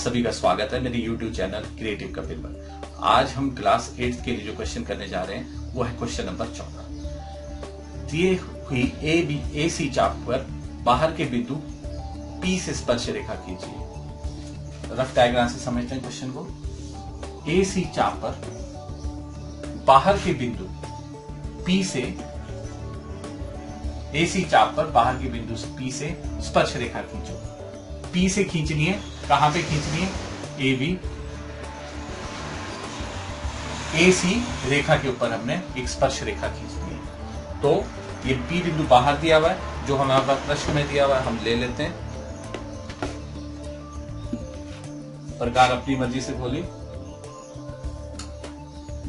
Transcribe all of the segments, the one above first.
सभी का स्वागत है मेरे YouTube चैनल क्रिएटिव कपिल पर। आज हम क्लास 8 के लिए जो क्वेश्चन करने जा रहे हैं वो है क्वेश्चन नंबर 14। दिए हुई ए सी चाप पर बाहर के बिंदु P से स्पर्श रेखा खींचिए। रफ डायग्राम से समझते हैं क्वेश्चन को। ए सी चाप पर बाहर के बिंदु P से ए सी चाप पर बाहर के बिंदु P से स्पर्श रेखा खींचो। P से खींचनी है, कहां पे खींचनी है? ए बी ए सी रेखा के ऊपर हमने एक स्पर्श रेखा खींचनी है। तो ये P बिंदु बाहर दिया हुआ है, जो हमारे पास प्रश्न में दिया हुआ है हम ले लेते हैं। प्रकार अपनी मर्जी से खोलिए।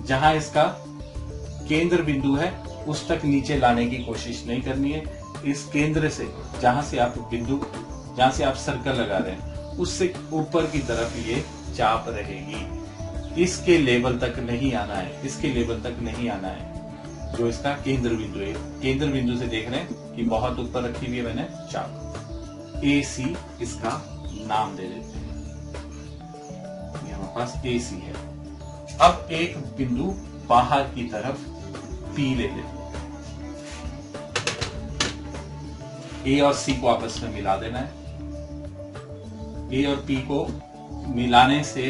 जहां इसका केंद्र बिंदु है उस तक नीचे लाने की कोशिश नहीं करनी है। इस केंद्र से जहां से आप सर्कल लगा रहे हैं उससे ऊपर की तरफ ये चाप रहेगी। इसके लेवल तक नहीं आना है, इसके लेवल तक नहीं आना है जो इसका केंद्र बिंदु है। केंद्र बिंदु से देख रहे हैं कि बहुत ऊपर रखी हुई है मैंने चाप। ए सी इसका नाम दे देते हैं, ये हमारे पास ए सी है। अब एक बिंदु बाहर की तरफ पी ले लेते हैं। ए और सी को आपस में मिला देना है। ए और पी को मिलाने से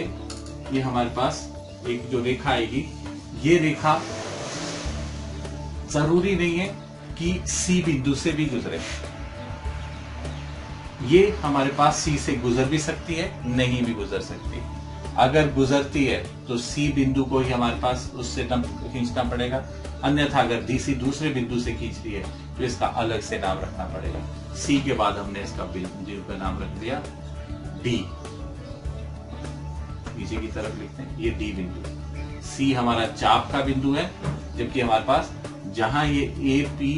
ये हमारे पास एक जो रेखा आएगी, ये रेखा जरूरी नहीं है कि सी बिंदु से भी गुजरे। ये हमारे पास सी से गुजर भी सकती है, नहीं भी गुजर सकती। अगर गुजरती है तो सी बिंदु को ही हमारे पास उससे खींचना पड़ेगा, अन्यथा अगर डी सी दूसरे बिंदु से खींच रही है तो इसका अलग से नाम रखना पड़ेगा। सी के बाद हमने इसका बिंदु का नाम रख दिया डी। नीचे की तरफ लिखते हैं ये डी बिंदु। सी हमारा चाप का बिंदु है, जबकि हमारे पास जहां ये ए पी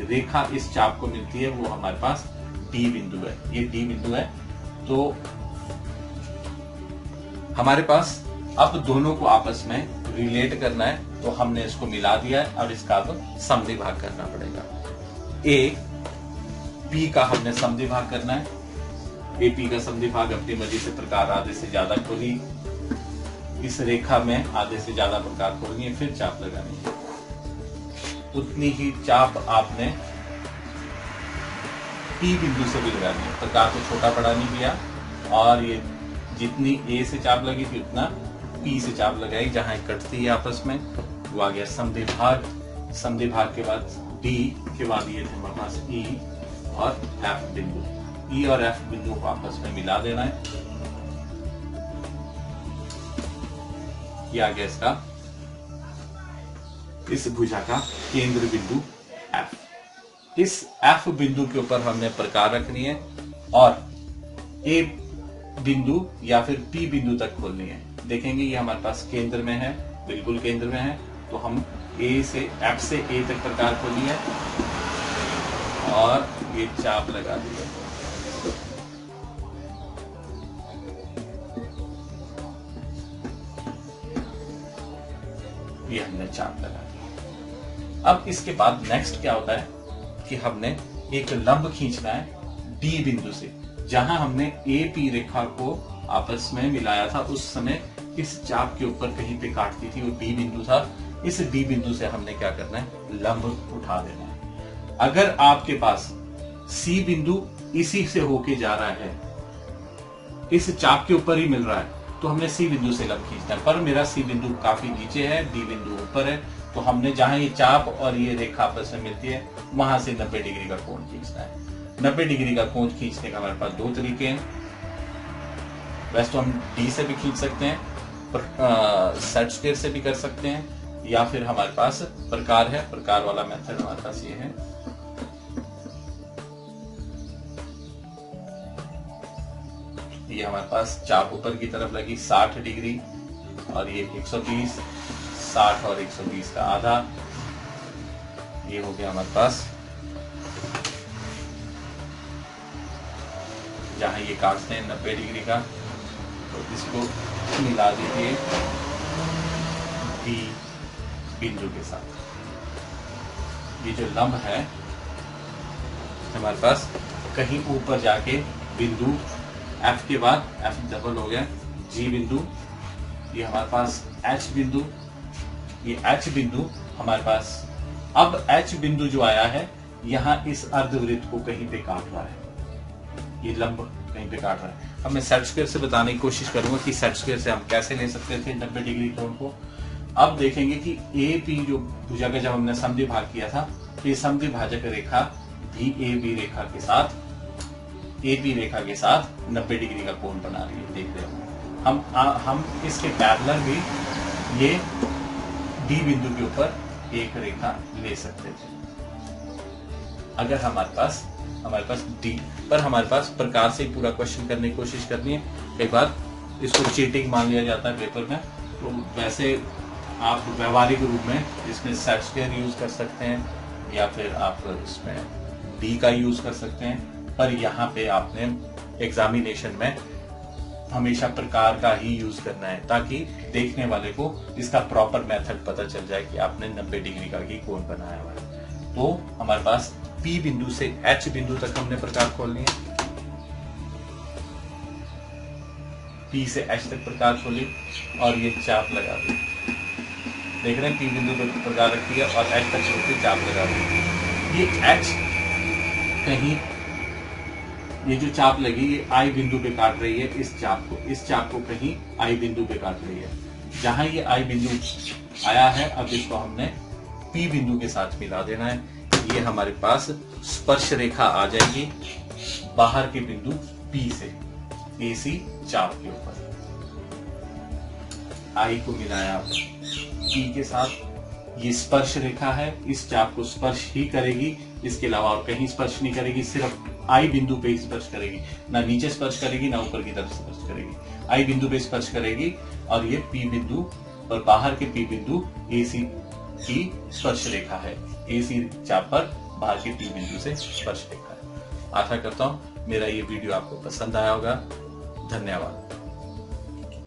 रेखा इस चाप को मिलती है वो हमारे पास डी बिंदु है। ये डी बिंदु है। तो हमारे पास अब दोनों को आपस में रिलेट करना है, तो हमने इसको मिला दिया है। अब इसका अब समद्वि भाग करना पड़ेगा। ए पी का हमने समद्वि भाग करना है। ए पी का समद्वि भाग अपनी मर्जी से प्रकार आधे से ज्यादा खोली, इस रेखा में आधे से ज्यादा प्रकार खोलनी है, फिर चाप लगानी है। उतनी ही चाप आपने पी बिंदु से भी लगानी है। प्रकार को छोटा बड़ा नहीं किया, और ये जितनी ए से चाप लगी थी उतना पी से चाप लगाई। जहां कटती है आपस में वो आ गया समद्वि भाग। समद्वि भाग के बाद डी के बाद ये थे हमारे पास ई और एफ बिंदु। ई और एफ बिंदु को आपस में मिला देना है। ये आ गया इसका इस भुजा का केंद्र बिंदु एफ। इस एफ बिंदु के ऊपर हमने प्रकार रखनी है और ए बिंदु या फिर पी बिंदु तक खोलनी है। देखेंगे ये हमारे पास केंद्र में है, बिल्कुल केंद्र में है। तो हम ए से एफ से ए तक प्रकार खोली है और ये चाप लगा दी है। ये हमने चाप लगा दिया। अब इसके बाद नेक्स्ट क्या होता है कि हमने एक लंब खींचना है डी बिंदु से। जहां हमने ए पी रेखा को आपस में मिलाया था उस समय इस चाप के ऊपर कहीं पे काटती थी, वो डी बिंदु था। इस डी बिंदु से हमने क्या करना है? लंब उठा देना है। अगर आपके पास सी बिंदु इसी से होके जा रहा है, इस चाप के ऊपर ही मिल रहा है, तो हमने सी बिंदु से लंब खींचना है। पर मेरा सी बिंदु काफी नीचे है, डी बिंदु ऊपर है, तो हमने जहां ये चाप और ये रेखा आपस में मिलती है वहां से 90 डिग्री का कोण खींचना है। 90 डिग्री का कोण खींचने का हमारे पास दो तरीके हैं। वैसे तो हम डी से भी खींच सकते हैं, सेट स्क्वायर से भी कर सकते हैं, या फिर हमारे पास प्रकार है। प्रकार वाला मेथड हमारे पास ये है। ये हमारे पास चाप ऊपर की तरफ लगी 60 डिग्री और ये 120, 60 और 120 का आधा। ये हो गया हमारे पास। जहां ये काटते हैं 90 डिग्री का, तो इसको मिला दीजिए डी बिंदु के साथ। ये जो लंब है हमारे पास कहीं ऊपर जाके बिंदु एफ के बाद एफ डबल हो गया, जी बिंदु, ये हमारे पास एच बिंदु, ये एच बिंदु हमारे पास। अब एच बिंदु जो आया है यहाँ इस अर्धवृत्त को कहीं पे काट रहा है, ये लंब कहीं पे काट रहा है। अब मैं सेट स्क्वायर से बताने की कोशिश करूंगा कि सेट स्क्वायर से हम कैसे ले सकते थे 90 डिग्री कोण को। अब देखेंगे कि ए पी जो भुजा का जब हमने समद्वि भाग किया था, तो ये समद्वि भाजक रेखा भी ए बी रेखा के साथ, ए बी रेखा के साथ 90 डिग्री का कोण बना रही है, देख रहे हो। हम इसके पैरेलल भी ये डी बिंदु के ऊपर एक रेखा ले सकते थे अगर हमारे पास डी पर हमारे पास प्रकार से पूरा क्वेश्चन करने की कोशिश करनी है। कई बार इसको चीटिंग मान लिया जाता है पेपर में, तो वैसे आप व्यवहारिक रूप में इसमें सेट स्क्वायर यूज कर सकते हैं या फिर आप इसमें डी का यूज कर सकते हैं, पर यहाँ पे आपने एग्जामिनेशन में हमेशा प्रकार का ही यूज करना है ताकि देखने वाले को इसका प्रॉपर मेथड पता चल जाए कि आपने 90 डिग्री का ही कोण बनाया हुआ है। तो हमारे पास P बिंदु से H बिंदु तक हमने प्रकार खोल लिया, P से H तक प्रकार खोली और ये चाप लगा दी। देख रहे हैं P बिंदु पर प्रकार रखी है और H तक छोटी चाप लगा दी। ये H कहीं, ये जो चाप लगी ये I बिंदु पे काट रही है, इस चाप को कहीं I बिंदु पे काट रही है। जहां ये I बिंदु आया है, अब इसको हमने P बिंदु के साथ मिला देना है। ये हमारे पास स्पर्श रेखा आ जाएगी बाहर के बिंदु P से AC चाप के ऊपर। I को मिलाया P के साथ, ये स्पर्श रेखा है, इस चाप को स्पर्श ही करेगी, इसके अलावा और कहीं स्पर्श नहीं करेगी, सिर्फ I बिंदु पे ही स्पर्श करेगी, ना नीचे स्पर्श करेगी ना ऊपर की तरफ स्पर्श करेगी, I बिंदु पे स्पर्श करेगी। और ये P बिंदु और बाहर के P बिंदु AC की स्पर्श रेखा है, AC चाप पर बाहर के P बिंदु से स्पर्श रेखा है। आशा करता हूं मेरा ये वीडियो आपको पसंद आया होगा। धन्यवाद।